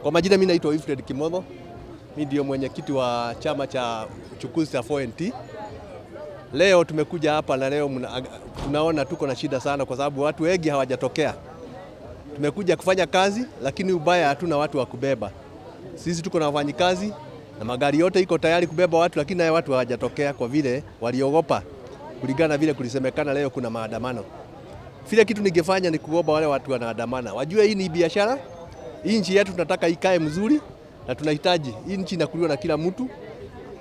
Kwa majina mimi naitwa Wilfred Kimotho. Mimi ndio mwenyekiti wa chama cha uchukuzi cha 4NT. Leo tumekuja hapa na leo tunaona tuko na shida sana kwa sababu watu wengi hawajatokea. Tumekuja kufanya kazi lakini ubaya hatuna watu wa kubeba. Sisi tuko na wafanyikazi na magari yote iko tayari kubeba watu, lakini hao watu hawajatokea kwa vile waliogopa kulingana vile kulisemekana leo kuna maandamano. Vile kitu ningefanya ni kuomba wale watu wanaandamana wajue hii ni biashara. Hii nchi yetu tunataka ikae mzuri na tunahitaji hii nchi inakuliwa na kila mtu.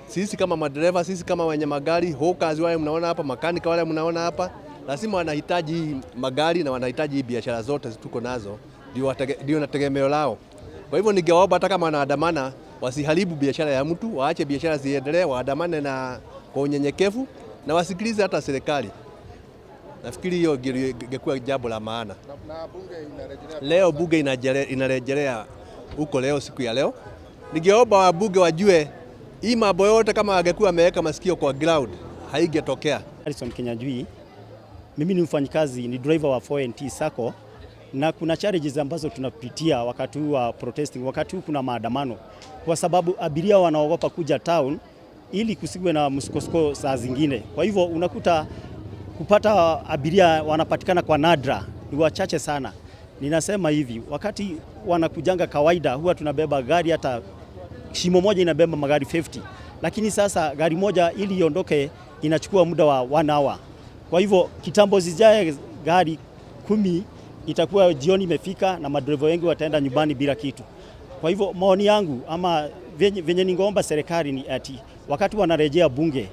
Sisi kama madereva, sisi kama wenye magari, hawkers wale mnaona hapa, makanika wale mnaona hapa, lazima wanahitaji magari na wanahitaji biashara zote tuko nazo, ndio na tegemeo lao. Kwa hivyo ningewaomba hata kama wanaandamana wasiharibu biashara ya mtu, waache biashara ziendelee, waandamane na kwa unyenyekevu na wasikilize hata serikali. Nafikiri hiyo ingekuwa jambo la maana. Na bunge inarejelea leo, bunge inarejelea huko leo, siku ya leo. Ningeomba wabunge wajue hii mambo yote kama wangekuwa wameweka masikio kwa ground haigetokea. Harrison Kinyanjui, mimi ni mfanyikazi, ni driver wa 4NT Sacco, na kuna challenges ambazo tunapitia wakati huu wa protesting, wakati huu kuna maandamano, kwa sababu abiria wanaogopa kuja town ili kusiwe na msukosuko saa zingine. Kwa hivyo unakuta kupata abiria wanapatikana kwa nadra, ni wachache sana. Ninasema hivi, wakati wanakujanga kawaida huwa tunabeba gari, hata shimo moja inabeba magari 50, lakini sasa gari moja ili iondoke inachukua muda wa 1 hour. Kwa hivyo kitambo zijae gari 10 itakuwa jioni imefika na madereva wengi wataenda nyumbani bila kitu. Kwa hivyo maoni yangu ama venye ningeomba serikali ni ati wakati wanarejea bunge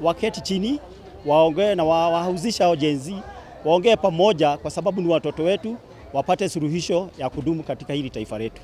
waketi chini waongee na wahusisha wajenzi, waongee pamoja, kwa sababu ni watoto wetu, wapate suluhisho ya kudumu katika hili taifa letu.